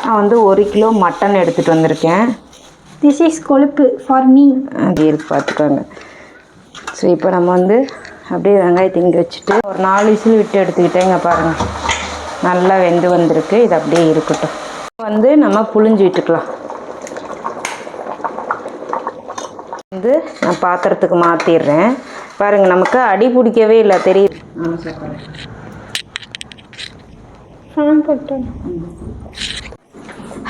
நான் வந்து 1 kilo mutton எடுத்துகிட்டு வந்திருக்கேன். திஸ் இஸ் கொழுப்பு ஃபார் மீ. அது இருக்கு பார்த்துக்கோங்க. ஸோ இப்போ நம்ம வந்து அப்படியே வெங்காயத்தை இங்கே வச்சுட்டு ஒரு 4 விசில் விட்டு எடுத்துக்கிட்டேங்க. பாருங்கள், நல்லா வெந்து வந்திருக்கு. இது அப்படியே இருக்கட்டும். வந்து நம்ம புழிஞ்சு விட்டுக்கலாம். வந்து நான் பாத்திரத்துக்கு மாற்றிடுறேன். பாருங்கள், நமக்கு அடி பிடிக்கவே இல்லை, தெரியுது.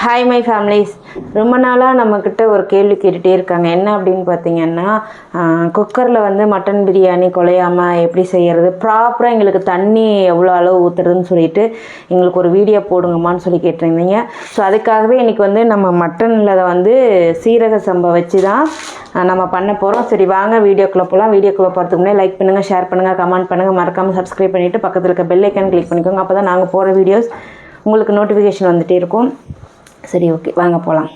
Hi my families. ரொம்ப நாளாக நம்மக்கிட்ட ஒரு கேள்வி கேட்டுகிட்டே இருக்காங்க. என்ன அப்படின்னு பார்த்தீங்கன்னா, குக்கரில் வந்து மட்டன் பிரியாணி குழையாமல் எப்படி செய்கிறது, ப்ராப்பராக எங்களுக்கு தண்ணி எவ்வளோ அளவு ஊற்றுறதுன்னு சொல்லிட்டு எங்களுக்கு ஒரு வீடியோ போடுங்கம்மான்னு சொல்லி கேட்டிருந்தீங்க. ஸோ அதுக்காகவே இன்றைக்கி வந்து நம்ம மட்டனில் வந்து சீரக சம்பா வச்சு தான் நம்ம பண்ண போகிறோம். சரி வாங்க வீடியோக்குள்ளே போகலாம். வீடியோக்குள்ளே போகிறதுக்கு முன்னாடி லைக் பண்ணுங்கள், ஷேர் பண்ணுங்கள், கமெண்ட் பண்ணுங்கள், மறக்காமல் சப்ஸ்கிரைப் பண்ணிவிட்டு பக்கத்தில் இருக்க பெல் ஐக்கான் கிளிக் பண்ணிக்கோங்க. அப்போ தான் நாங்கள் போகிற வீடியோஸ் உங்களுக்கு நோட்டிஃபிகேஷன் வந்துகிட்டே இருக்கும். சரி, ஓகே, வாங்க போகலாம்.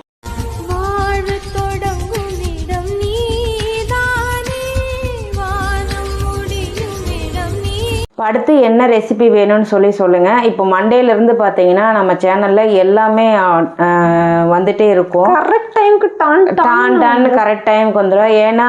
இப்போ அடுத்து என்ன ரெசிபி வேணும்னு சொல்லுங்கள். இப்போ மண்டேலேருந்து பார்த்தீங்கன்னா நம்ம சேனலில் எல்லாமே வந்துகிட்டே இருக்கும். கரெக்ட் டைமுக்கு டான்னு கரெக்ட் டைமுக்கு வந்துடும். ஏன்னா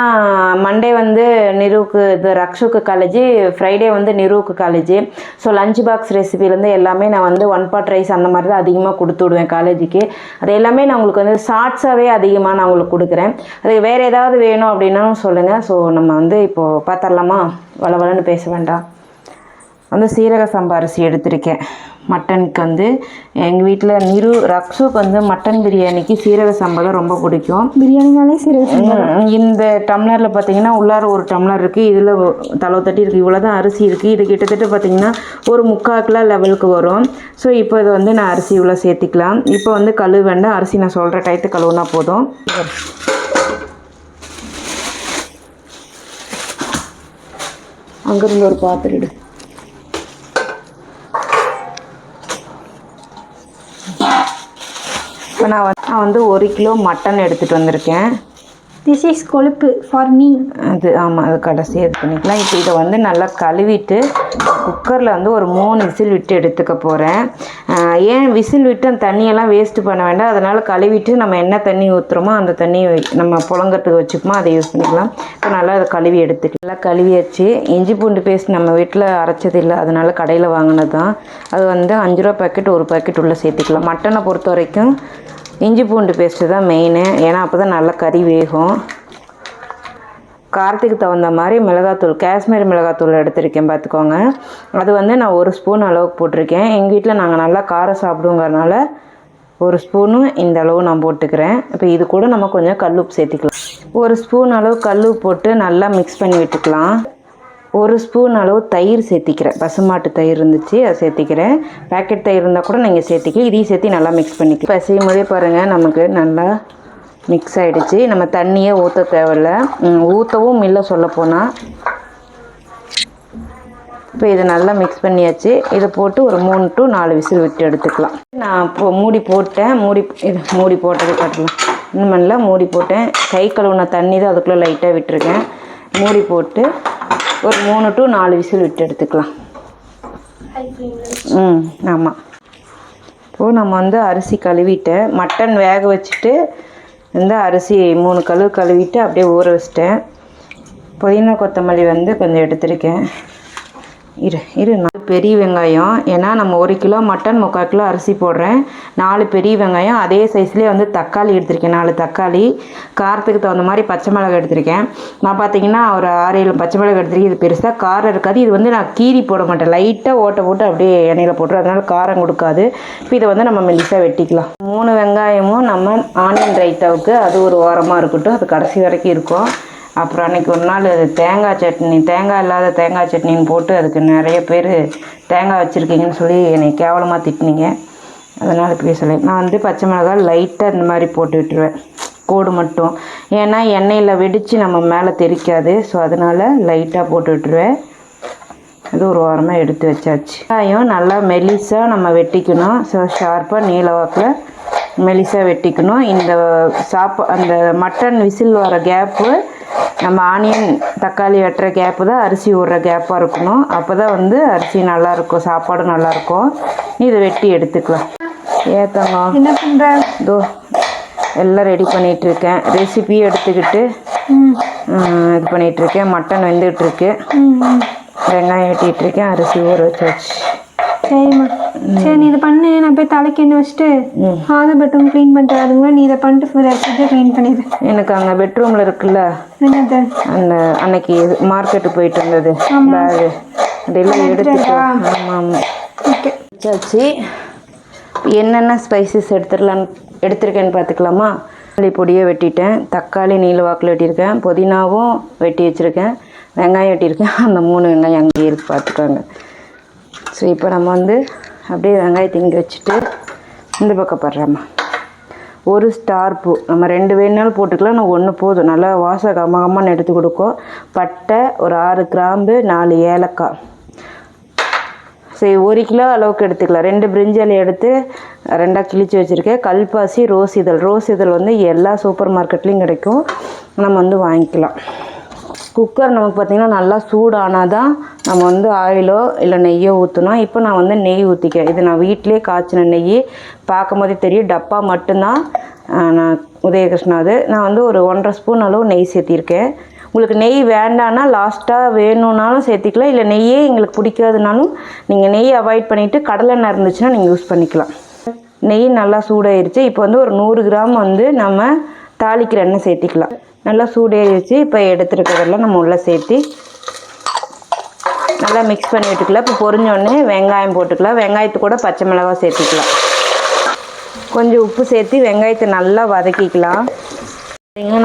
மண்டே வந்து நிருவுக்கு, இது ரக்ஷுக்கு காலேஜ், ஃப்ரைடே வந்து நிருவுக்கு காலேஜ். ஸோ லஞ்ச் பாக்ஸ் ரெசிபிலேருந்து எல்லாமே நான் வந்து 1 pot ரைஸ் அந்த மாதிரி தான் அதிகமாக கொடுத்து விடுவேன் காலேஜுக்கு. அது எல்லாமே நான் உங்களுக்கு வந்து ஷார்ட்ஸாகவே அதிகமாக நான் உங்களுக்கு கொடுக்குறேன். அதுக்கு வேறு ஏதாவது வேணும் அப்படின்னாலும் சொல்லுங்கள். ஸோ நம்ம வந்து இப்போது பார்த்துடலாமா? வளவலன்னு பேச வேண்டாம். வந்து சீரக சம்பா அரிசி எடுத்திருக்கேன். மட்டனுக்கு வந்து எங்கள் வீட்டில் ரக்ஷுக்கு வந்து மட்டன் பிரியாணிக்கு சீரக சம்பா தான் ரொம்ப பிடிக்கும். பிரியாணினாலே சீரக சம்பா. இந்த டம்ளரில் பார்த்தீங்கன்னா உள்ளார 1 டம்ளர் இருக்குது. இதில் தலை தட்டி இருக்குது. இவ்வளோ தான் அரிசி இருக்குது. இது கிட்டத்தட்ட பார்த்தீங்கன்னா ஒரு 3/4 கிலோ லெவலுக்கு வரும். ஸோ இப்போ இது வந்து நான் அரிசி இவ்வளோ சேர்த்திக்கலாம். இப்போ வந்து கழுவ வேண்டாம். அரிசி நான் சொல்கிற டயத்து கழுவுனா போதும். அங்கேருந்து ஒரு பாத்திரம் எடு. இப்போ நான் வந்து 1 கிலோ மட்டன் எடுத்துகிட்டு வந்திருக்கேன். திஸ் இஸ் கொழுப்பு ஃபார் மீ. அது ஆமாம், அது கடைசி இது பண்ணிக்கலாம். இப்போ இதை வந்து நல்லா கழுவிட்டு குக்கரில் வந்து ஒரு 3 விசில் விட்டு எடுத்துக்க போகிறேன். ஏன் விசில் விட்டு அந்த தண்ணியெல்லாம் வேஸ்ட்டு பண்ண வேண்டாம். அதனால் கழுவிட்டு நம்ம என்ன தண்ணி ஊற்றுறோமோ அந்த தண்ணி நம்ம புழங்கறதுக்கு வச்சுக்குமோ அதை யூஸ் பண்ணிக்கலாம். இப்போ நல்லா அதை கழுவி எடுத்துக்கலாம். நல்லா கழுவியாச்சு. இஞ்சி பூண்டு பேஸ்ட் நம்ம வீட்டில் அரைச்சது இல்லை, அதனால் கடையில் வாங்கினது தான். அது வந்து 5 ரூபா பாக்கெட், 1 பாக்கெட் உள்ளே சேர்த்துக்கலாம். மட்டனை பொறுத்த வரைக்கும் இஞ்சி பூண்டு பேஸ்ட்டு தான் மெயினு. ஏன்னா அப்போ தான் நல்லா கறி வேகும். காரத்துக்கு தகுந்த மாதிரி மிளகாத்தூள், காஷ்மீரி மிளகாத்தூள் எடுத்திருக்கேன் பார்த்துக்கோங்க. அது வந்து நான் 1 ஸ்பூன் அளவுக்கு போட்டிருக்கேன். எங்கள் வீட்டில் நாங்கள் நல்லா காரம் சாப்பிடுங்கிறனால 1 ஸ்பூனு இந்த அளவு நான் போட்டுக்கிறேன். இப்போ இது கூட நம்ம கொஞ்சம் கல்லுப்பு சேர்த்துக்கலாம். 1 ஸ்பூன் அளவு கல்லுப்பு போட்டு நல்லா மிக்ஸ் பண்ணி விட்டுக்கலாம். 1 ஸ்பூன் அளவு தயிர் சேர்த்திக்கிறேன். பசுமாட்டு தயிர் இருந்துச்சு, அதை சேர்த்திக்கிறேன். பேக்கெட் தயிர் இருந்தால் கூட நீங்கள் சேர்த்திக்கலாம். இதையும் சேர்த்து நல்லா மிக்ஸ் பண்ணிக்கலாம். இப்போ செய்யும்போதே பாருங்கள், நமக்கு நல்லா மிக்ஸ் ஆகிடுச்சு. நம்ம தண்ணியே ஊற்ற தேவையில்லை, ஊற்றவும் இல்லை சொல்லப்போனால். இப்போ இதை நல்லா மிக்ஸ் பண்ணியாச்சு. இதை போட்டு ஒரு 3 to 4 விசில் விட்டு எடுத்துக்கலாம். நான் இப்போ மூடி போட்டேன். மூடி போட்டது காட்டலாம். இன்னும் பண்ணல, மூடி போட்டேன். கை கழுவுன தண்ணி தான் அதுக்குள்ளே லைட்டாக விட்டுருக்கேன். மூடி போட்டு ஒரு 3 to 4 விசில் விட்டு எடுத்துக்கலாம். ஆமாம். இப்போது நம்ம வந்து அரிசி கழுவிட்டேன். மட்டன் வேக வச்சுட்டு இந்த அரிசி 3 கழுவு கழுவிட்டு அப்படியே ஊற வச்சிட்டேன். புதினா கொத்தமல்லி வந்து கொஞ்சம் எடுத்துருக்கேன். இரு 4 பெரிய வெங்காயம். ஏன்னா நம்ம 1 கிலோ மட்டன் 3/4 கிலோ அரிசி போடுறேன். 4 பெரிய வெங்காயம். அதே சைஸ்லேயே வந்து தக்காளி எடுத்திருக்கேன். 4 தக்காளி. காரத்துக்கு தகுந்த மாதிரி பச்சை மிளகாய் எடுத்திருக்கேன். நான் பார்த்தீங்கன்னா ஒரு 6-7 பச்சை மிளகாய் எடுத்திருக்கேன். இது பெருசாக காரம் இருக்காது. இது வந்து நான் கீரி போட மாட்டேன், லைட்டாக ஓட்ட போட்டு அப்படியே எண்ணெயில் போட்டுரும். அதனால் காரம் கொடுக்காது. இப்போ இதை வந்து நம்ம மெல்லிசாக வெட்டிக்கலாம். 3 வெங்காயமும் நம்ம ஆனியன் ரைத்தாவுக்கு அது ஒரு ஓரமாக இருக்கட்டும். அது கடைசி வரைக்கும் இருக்கும். அப்புறம் அன்றைக்கி ஒரு நாள் தேங்காய் சட்னி, தேங்காய் இல்லாத தேங்காய் சட்னின்னு போட்டு அதுக்கு நிறைய பேர் தேங்காய் வச்சுருக்கீங்கன்னு சொல்லி என்னை கேவலமாக திட்டினீங்க. அதனால் இப்படி சொல்லி நான் வந்து பச்சை மிளகாய் லைட்டாக இந்த மாதிரி போட்டு விட்டுருவேன், கோடு மட்டும். ஏன்னா எண்ணெயில் வெடித்து நம்ம மேலே தெரிக்காது. ஸோ அதனால் லைட்டாக போட்டு விட்டுருவேன். அது ஒரு ஓரமாக எடுத்து வச்சாச்சு. வெங்காயம் நல்லா மெலிசாக நம்ம வெட்டிக்கணும். ஸோ ஷார்ப்பாக நீல வாக்கில் மெலிசாக வெட்டிக்கணும். இந்த அந்த மட்டன் விசில் வர கேப்பு நம்ம ஆனியன் தக்காளி வெட்டுற கேப்பு தான் அரிசி ஊறுற கேப்பாக இருக்கணும். அப்போ தான் வந்து அரிசி நல்லாயிருக்கும், சாப்பாடு நல்லாயிருக்கும். இதை வெட்டி எடுத்துக்கலாம். ஏத்தங்க என்ன பண்ணுற? இதோ எல்லாம் ரெடி பண்ணிகிட்ருக்கேன். ரெசிபி எடுத்துக்கிட்டு இது பண்ணிகிட்ருக்கேன். மட்டன் வெந்துகிட்ருக்கு. வெங்காயம் வெட்டிகிட்ருக்கேன். அரிசி ஊற வச்சாச்சு. சரிம்மா. சரி நீ இதை பண்ணு. நான் போய் தலைக்கு எண்ணெய் வச்சுட்டு ஹால் பெட்ரூம் க்ளீன் பண்ணிட்டு அதுங்க நீ இதை பண்ணிட்டு ஃப்ரிட்ஜை க்ளீன் பண்ணிடு. எனக்கு அங்கே பெட்ரூமில் இருக்குல்ல என்னது அந்த அன்னைக்கு மார்க்கெட்டுக்கு போயிட்டு இருந்தது பேகு அதெல்லாம் எடுத்துட்டு. ஆமாம் ஆமாம் ஓகே வச்சாச்சு. என்னென்ன ஸ்பைசஸ் எடுத்துருக்கேன்னு பார்த்துக்கலாமா? தக்காளி பொடியை வெட்டிட்டேன். தக்காளி நீல வாக்கில் வெட்டியிருக்கேன். புதினாவும் வெட்டி வச்சுருக்கேன். வெங்காயம் வெட்டியிருக்கேன். அந்த 3 வெங்காயம் அங்கேயே இருக்குது பார்த்துக்கோங்க. ஸோ இப்போ நம்ம அப்படியே வெங்காயத்தை இங்கே வச்சுட்டு இந்த பக்கம் படுறோம்மா. ஒரு ஸ்டார் பூ நம்ம 2 வேணுனாலும் போட்டுக்கலாம். நான் 1 போதும். நல்லா வாசம் கம்மகம்மான்னு எடுத்து கொடுக்கும். பட்டை ஒரு 6 கிராம்பு 4 ஏலக்காய். சரி 1 கிலோ அளவுக்கு எடுத்துக்கலாம். 2 பிரிஞ்சாலி எடுத்து 2ஆக கிழிச்சு வச்சுருக்கேன். கல்பாசி ரோஸ் இதழ் எல்லா சூப்பர் மார்க்கெட்லேயும் கிடைக்கும். நம்ம வாங்கிக்கலாம். குக்கர் நமக்கு பார்த்திங்கன்னா நல்லா சூடானால் தான் நம்ம ஆயிலோ இல்லை நெய்யோ ஊற்றணும். இப்போ நான் நெய் ஊற்றிக்கிறேன். இது நான் வீட்டிலே காய்ச்சின நெய். பார்க்கும் போதே தெரியும். டப்பா மட்டும்தான் நான் உதயகிருஷ்ணா அது. நான் ஒரு 1.5 ஸ்பூன் அளவு நெய் சேர்த்திருக்கேன். உங்களுக்கு நெய் வேண்டான்னா லாஸ்ட்டாக வேணும்னாலும் சேர்த்திக்கலாம். இல்லை நெய்யே எங்களுக்கு பிடிக்காதுனாலும் நீங்கள் நெய் அவாய்ட் பண்ணிவிட்டு கடலெண்ணெய் இருந்துச்சுன்னா நீங்கள் யூஸ் பண்ணிக்கலாம். நெய் நல்லா சூடாயிருச்சு. இப்போ ஒரு 100 கிராம் நம்ம தாளிக்கிற எண்ணெய் சேர்த்திக்கலாம். நல்லா சூடேறிச்சு. இப்போ எடுத்துருக்கிறதெல்லாம் நம்ம உள்ளே சேர்த்து நல்லா மிக்ஸ் பண்ணி விட்டுக்கலாம். இப்போ பொரிஞ்சோடனே வெங்காயம் போட்டுக்கலாம். வெங்காயத்து கூட பச்சை மிளகாய் சேர்த்திக்கலாம். கொஞ்சம் உப்பு சேர்த்து வெங்காயத்தை நல்லா வதக்கிக்கலாம்.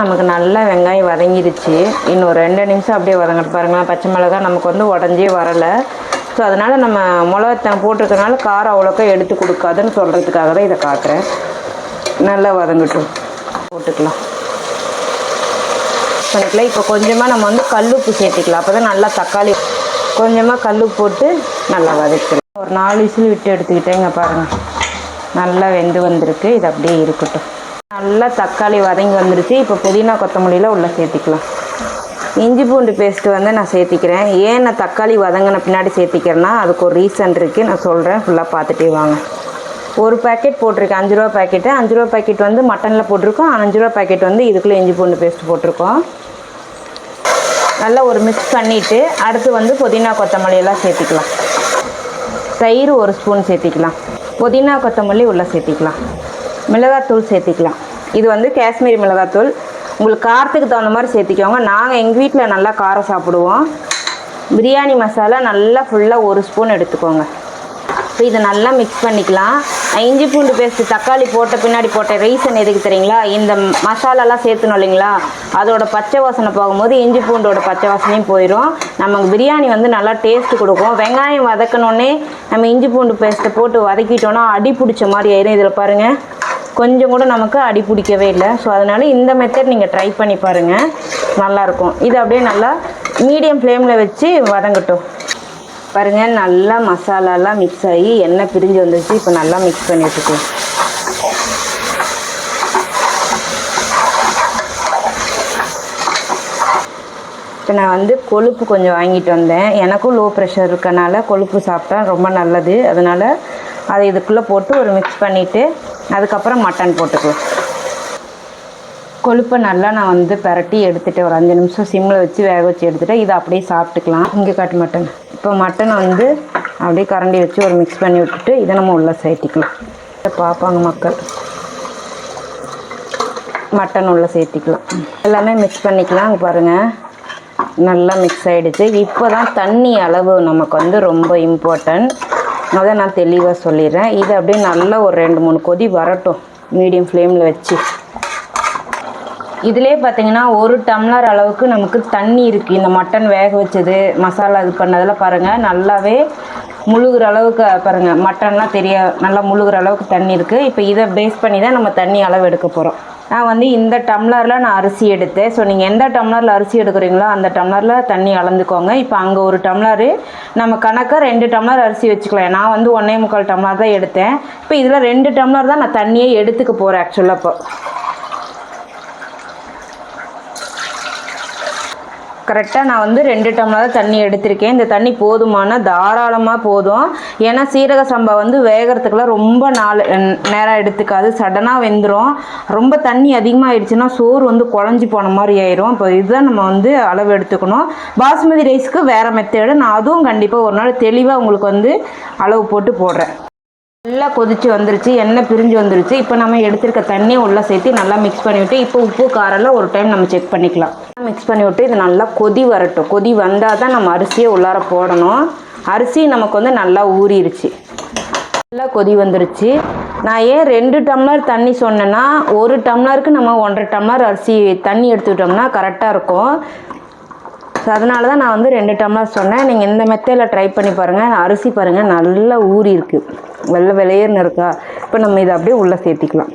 நமக்கு நல்லா வெங்காயம் வதங்கிடுச்சு. இன்னும் 2 நிமிஷம் அப்படியே வதங்கிட்டு பாருங்களேன். பச்சை மிளகாய் நமக்கு உடஞ்சே வரலை. ஸோ அதனால் நம்ம மிளகாத்தூள் போட்டிருக்கனால காரம் அவ்வளோக்கா எடுத்து கொடுக்காதுன்னு சொல்கிறதுக்காக தான் இதை காட்டுறேன். நல்லா வதங்கட்டும். போட்டுக்கலாம் பண்ணிக்கலாம். இப்போ கொஞ்சமாக நம்ம கல்லுப்பு சேர்த்துக்கலாம். அப்போ தான் நல்லா தக்காளி கொஞ்சமாக கல்லுப்பு போட்டு நல்லா வதக்கலாம். ஒரு 4 விசில் விட்டு எடுத்துக்கிட்டேங்க பாருங்கள். நல்லா வெந்து வந்திருக்கு. இது அப்படியே இருக்கட்டும். நல்லா தக்காளி வதங்கி வந்துருச்சு. இப்போ புதினா கொத்தமல்லியில் உள்ளே சேர்த்திக்கலாம். இஞ்சி பூண்டு பேஸ்ட்டு நான் சேர்த்திக்கிறேன். ஏன் நான் தக்காளி வதங்கின பின்னாடி சேர்த்திக்கிறேன்னா அதுக்கு ஒரு ரீசன் இருக்குது. நான் சொல்கிறேன். ஃபுல்லாக பார்த்துட்டே வாங்க. ஒரு பேக்கெட் போட்டிருக்கேன். 5 ரூபா பேக்கெட்டு. 5 ரூபா பேக்கெட் மட்டனில் போட்டிருக்கோம். 5 ரூபா பேக்கெட் இதுக்குள்ளே இஞ்சி பூண்டு பேஸ்ட்டு போட்டிருக்கோம். நல்லா ஒரு மிக்ஸ் பண்ணிவிட்டு அடுத்து புதினா கொத்தமல்லியெல்லாம் சேர்த்திக்கலாம். தயிர் 1 ஸ்பூன் சேர்த்திக்கலாம். புதினா கொத்தமல்லி உள்ளே சேர்த்திக்கலாம். மிளகாத்தூள் சேர்த்திக்கலாம். இது காஷ்மீரி மிளகாத்தூள். உங்களுக்கு காரத்துக்கு தகுந்த மாதிரி சேர்த்திக்கோங்க. நாங்கள் எங்கள் வீட்டில் நல்லா காரம் சாப்பிடுவோம். பிரியாணி மசாலா நல்லா ஃபுல்லாக 1 ஸ்பூன் எடுத்துக்கோங்க. இப்போ இதை நல்லா மிக்ஸ் பண்ணிக்கலாம். இஞ்சி பூண்டு பேஸ்ட்டு தக்காளி போட்ட பின்னாடி போட்ட ரீசன் எதுக்கு தெரியுங்களா? இந்த மசாலாலாம் சேர்த்துணும் இல்லைங்களா? அதோட பச்சை வாசனை போகும்போது இஞ்சி பூண்டோட பச்சை வாசனையும் போயிடும். நமக்கு பிரியாணி நல்லா டேஸ்ட்டு கொடுக்கும். வெங்காயம் வதக்கணுன்னே நம்ம இஞ்சி பூண்டு பேஸ்ட்டை போட்டு வதக்கிட்டோன்னா அடி பிடிச்ச மாதிரி ஆயிரும். இதில் பாருங்கள் கொஞ்சம் கூட நமக்கு அடி பிடிக்கவே இல்லை. ஸோ அதனால் இந்த மெத்தட் நீங்கள் ட்ரை பண்ணி பாருங்கள். நல்லாயிருக்கும். இது அப்படியே நல்லா மீடியம் ஃப்ளேமில் வச்சு வதங்கட்டும். பாருங்கள் நல்லா மசாலாலாம் மிக்ஸ் ஆகி எண்ணெய் பிரிஞ்சு வந்துச்சு. இப்போ நல்லா மிக்ஸ் பண்ணி வச்சுக்கலாம். இப்போ நான் கொழுப்பு கொஞ்சம் வாங்கிட்டு வந்தேன். எனக்கும் லோ ப்ரெஷர் இருக்கனால கொழுப்பு சாப்பிட்டா ரொம்ப நல்லது. அதனால் அதை இதுக்குள்ளே போட்டு ஒரு மிக்ஸ் பண்ணிவிட்டு அதுக்கப்புறம் மட்டன் போட்டுக்கலாம். கொழுப்பை நல்லா நான் பரட்டி எடுத்துகிட்டு ஒரு 5 நிமிஷம் சிம்மில் வச்சு வேக வச்சு எடுத்துகிட்டு இதை அப்படியே சாப்பிட்டுக்கலாம். இங்கே காட்டு மட்டன். இப்போ மட்டன் அப்படியே கரண்டி வச்சு ஒரு மிக்ஸ் பண்ணி விட்டுட்டு இதை நம்ம உள்ளே சேர்த்திக்கலாம். பார்ப்பாங்க மக்கள். மட்டன் உள்ளே சேர்த்திக்கலாம். எல்லாமே மிக்ஸ் பண்ணிக்கலாம். அங்கே பாருங்கள் நல்லா மிக்ஸ் ஆகிடுச்சு. இப்போ தான் தண்ணி அளவு நமக்கு ரொம்ப இம்பார்ட்டன்ட். அதை நான் தெளிவாக சொல்லிடுறேன். இது அப்படியே நல்லா ஒரு 2-3 கொதி வரட்டும் மீடியம் ஃப்ளேமில் வச்சு. இதிலே பார்த்திங்கன்னா 1 டம்ளர் அளவுக்கு நமக்கு தண்ணி இருக்குது. இந்த மட்டன் வேக வச்சது மசாலா இது பண்ணதில் பாருங்கள் நல்லாவே முழுகிற அளவுக்கு பாருங்கள் மட்டன்லாம் நல்லா முழுகிற அளவுக்கு தண்ணி இருக்குது. இப்போ இதை பேஸ் பண்ணி தான் நம்ம தண்ணி அளவு எடுக்க போகிறோம். நான் இந்த டம்ளரில் நான் அரிசி எடுத்தேன். ஸோ நீங்கள் எந்த டம்ளரில் அரிசி எடுக்கிறீங்களோ அந்த டம்ளரில் தண்ணி அளந்துக்கோங்க. இப்போ அங்கே 1 டம்ளரு நம்ம கணக்காக 2 டம்ளர் அரிசி வச்சுக்கலாம். நான் 1.25 டம்ளர் தான் எடுத்தேன். இப்போ இதில் 2 டம்ளர் தான் நான் தண்ணியே எடுத்துக்க போகிறேன் ஆக்சுவலாக. இப்போ கரெக்டாக நான் வந்து 2 டம்ளர் தண்ணி எடுத்திருக்கேன். இந்த தண்ணி போதுமான தாராளமாக போதும். ஏன்னா சீரக சம்பா வந்து வேகிறதுக்குலாம் ரொம்ப நேரம் எடுத்துக்காது, சடனாக வெந்துடும். ரொம்ப தண்ணி அதிகமாகிடுச்சுன்னா சோறு வந்து குழஞ்சி போன மாதிரி ஆயிரும். இப்போ இதுதான் நம்ம வந்து அளவு எடுத்துக்கணும். பாஸ்மதி ரைஸ்க்கு வேறு மெத்தேடு, நான் அதுவும் கண்டிப்பாக ஒரு நாள் தெளிவாக உங்களுக்கு வந்து அளவு போட்டு போடுறேன். நல்லா கொதிச்சு வந்துருச்சு, எண்ணெய் பிரிஞ்சு வந்துருச்சு. இப்போ நம்ம எடுத்துருக்க தண்ணியை உள்ளே சேர்த்து நல்லா மிக்ஸ் பண்ணிவிட்டு, இப்போ உப்பு காரெல்லாம் ஒரு டைம் நம்ம செக் பண்ணிக்கலாம். மிக்ஸ் பண்ணிவிட்டு இது நல்லா கொதி வரட்டும். கொதி வந்தால் தான் நம்ம அரிசியை உள்ளார போடணும். அரிசி நமக்கு வந்து நல்லா ஊறிடுச்சு, நல்லா கொதி வந்துருச்சு. நான் ஏன் 2 டம்ளர் தண்ணி சொன்னேன்னா, 1 டம்ளருக்கு நம்ம 1.5 டம்ளர் அரிசி தண்ணி எடுத்துக்கிட்டோம்னா கரெக்டாக இருக்கும். ஸோ அதனால தான் நான் வந்து 2 டம்ளர் சொன்னேன். நீங்கள் இந்த மெத்தடில் ட்ரை பண்ணி பாருங்கள். அரிசி பாருங்கள் நல்லா ஊறி இருக்குது, வெள்ளை வெளியேன்னு இருக்கா. இப்போ நம்ம இதை அப்படியே உள்ளே சேர்த்திக்கலாம்.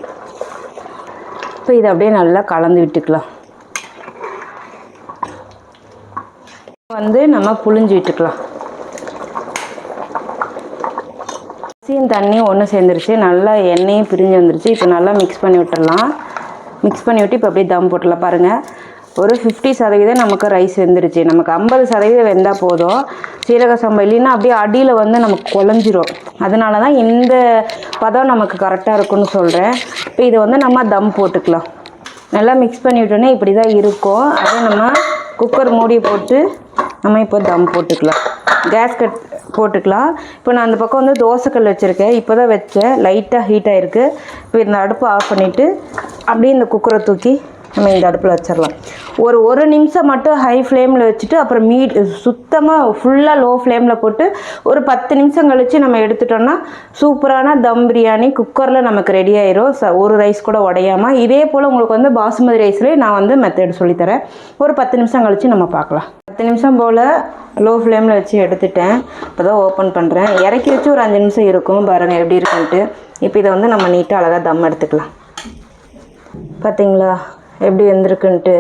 இப்போ இதை அப்படியே நல்லா கலந்து விட்டுக்கலாம். வந்து நம்ம புழிஞ்சு விட்டுக்கலாம். அரிசியும் தண்ணியும் ஒன்று சேர்ந்துருச்சு, நல்லா எண்ணெயும் பிரிஞ்சு வந்துருச்சு. இப்போ நல்லா மிக்ஸ் பண்ணி விட்டுடலாம். மிக்ஸ் பண்ணி விட்டு இப்போ அப்படியே தம் போட்டுடலாம். பாருங்கள், ஒரு 50% நமக்கு ரைஸ் வெந்துருச்சு. நமக்கு 50% வெந்தால் போதும். சீரக சம்பா இல்லைன்னா அப்படியே அடியில் வந்து நமக்கு குழஞ்சிரும். அதனால தான் இந்த பதம் நமக்கு கரெக்டாக இருக்குன்னு சொல்கிறேன். இப்போ இதை வந்து நம்ம தம் போட்டுக்கலாம். நல்லா மிக்ஸ் பண்ணி விட்டோன்னே இப்படி தான் இருக்கும். அதை நம்ம குக்கர் மூடி போட்டு நம்ம இப்போ தம் போட்டுக்கலாம். கேஸ் கட் போட்டுக்கலாம். இப்போ நான் அந்த பக்கம் வந்து தோசைக்கல் வச்சுருக்கேன். இப்போ தான் வச்சேன், லைட்டாக ஹீட் ஆகிருக்கு. இப்போ இந்த அடுப்பை ஆஃப் பண்ணிவிட்டு அப்படியே இந்த குக்கரை தூக்கி நம்ம இந்த அடுப்பில் வச்சிடலாம். ஒரு நிமிஷம் மட்டும் ஹை ஃப்ளேமில் வச்சுட்டு அப்புறம் சுத்தமாக ஃபுல்லாக லோ ஃப்ளேமில் போட்டு ஒரு 10 நிமிஷம் கழித்து நம்ம எடுத்துட்டோம்னா சூப்பரான தம் பிரியாணி குக்கரில் நமக்கு ரெடி ஆயிரும். ஒரு ரைஸ் கூட உடையாமல். இதே போல் உங்களுக்கு வந்து பாசுமதி ரைஸ்லேயே நான் வந்து மெத்தட் சொல்லித்தரேன். ஒரு 10 நிமிஷம் கழித்து நம்ம பார்க்கலாம். 10 நிமிஷம் போல் லோ ஃப்ளேமில் வச்சு எடுத்துட்டேன். இப்போ தான் ஓப்பன் பண்ணுறேன். இறக்கி வச்சு ஒரு 5 நிமிஷம் இருக்கும். பாருங்கள் எப்படி இருக்குன்ட்டு. இப்போ இதை வந்து நம்ம நீட்டாக அழகாக தம் எடுத்துக்கலாம். பார்த்தீங்களா எப்படி வந்திருக்குன்ட்டு.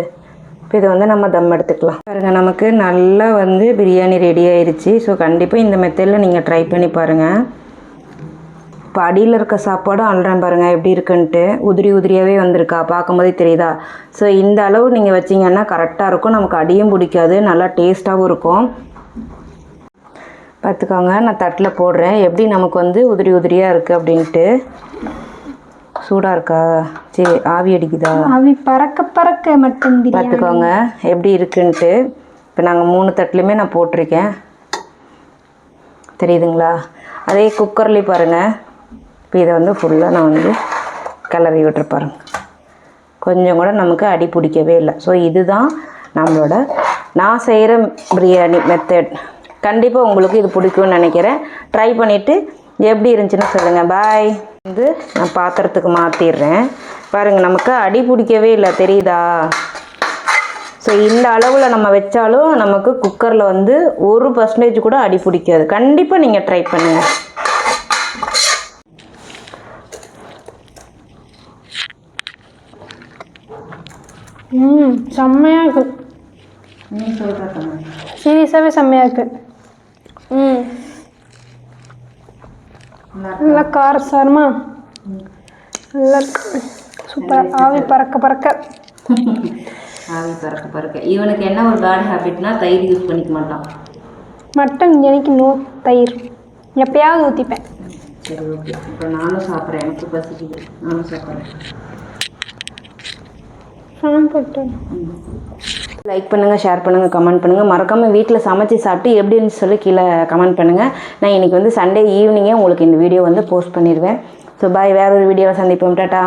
இப்போ இதை வந்து நம்ம தம் எடுத்துக்கலாம். பாருங்கள், நமக்கு நல்லா வந்து பிரியாணி ரெடி ஆயிடுச்சு. ஸோ கண்டிப்பாக இந்த மெத்தடில் நீங்கள் ட்ரை பண்ணி பாருங்கள். இப்போ அடியில் இருக்க சாப்பாடும் அல்றேன் பாருங்கள் எப்படி இருக்குன்ட்டு. உதிரி உதிரியாகவே வந்திருக்கா, பார்க்கும்போதே தெரியுதா. ஸோ இந்த அளவு நீங்கள் வச்சிங்கன்னா கரெக்டாக இருக்கும். நமக்கு அடியும் பிடிக்காது, நல்லா டேஸ்ட்டாகவும் இருக்கும். பார்த்துக்கோங்க, நான் தட்டில் போடுறேன். எப்படி நமக்கு வந்து உதிரி உதிரியாக இருக்குது அப்படின்ட்டு. சூடாக இருக்கா? சரி, ஆவி அடிக்குதா? ஆவி பறக்க பறக்க மட்டும் பார்த்துக்கோங்க எப்படி இருக்குன்ட்டு. இப்போ நாங்கள் 3 தட்டுலையுமே நான் போட்டிருக்கேன், தெரியுதுங்களா? அதே குக்கர்லேயும் பாருங்கள். இப்போ இதை வந்து ஃபுல்லாக நான் வந்து கிளறி விட்டுரு பாருங்கள். கொஞ்சம் கூட நமக்கு அடி பிடிக்கவே இல்லை. ஸோ இதுதான் நம்மளோட நான் செய்கிற பிரியாணி மெத்தட். கண்டிப்பாக உங்களுக்கு இது பிடிக்கும்னு நினைக்கிறேன். ட்ரை பண்ணிவிட்டு எப்படி இருந்துச்சுன்னு சொல்லுங்கள். பாய். வந்து நான் பாத்திரத்துக்கு மாற்றிடுறேன். பாருங்கள், நமக்கு அடி பிடிக்கவே இல்லை, தெரியுதா? ஸோ இந்த அளவில் நம்ம வச்சாலும் நமக்கு குக்கரில் வந்து 1% கூட அடி பிடிக்காது. கண்டிப்பாக நீங்கள் ட்ரை பண்ணுங்கள். செம்மையாக இருக்குது. சீரியஸாகவே செம்மையாக இருக்குது. நல்லா காரசாரமா நல்லா சூப்பர். ஆவி பறக்க பறக்க ஆவி பறக்க பறக்க. இவனுக்கு என்ன ஒரு பேட் ஹேபிட்னா தயிர் யூஸ் பண்ணிக்க மாட்டான். மட்டன் எனக்கு நோ தயிர், எப்பயாவது ஊற்றிப்பேன். சரி, ஓகே. இப்போ நானும் சாப்பிட்றேன், எனக்கு பசிக்குது, நானும் சாப்பிட்றேன். லைக் பண்ணுங்கள், ஷேர் பண்ணுங்கள், கமெண்ட் பண்ணுங்கள். மறக்காமல் வீட்டில் சமைச்சு சாப்பிட்டு எப்படி இருந்துச்சு சொல்லி கீழே கமெண்ட் பண்ணுங்கள். நான் இன்றைக்கி வந்து சண்டே ஈவினிங்கே உங்களுக்கு இந்த வீடியோ வந்து போஸ்ட் பண்ணிடுவேன். So bye. வேற ஒரு வீடியோவில் சந்திப்போம். டாட்டா.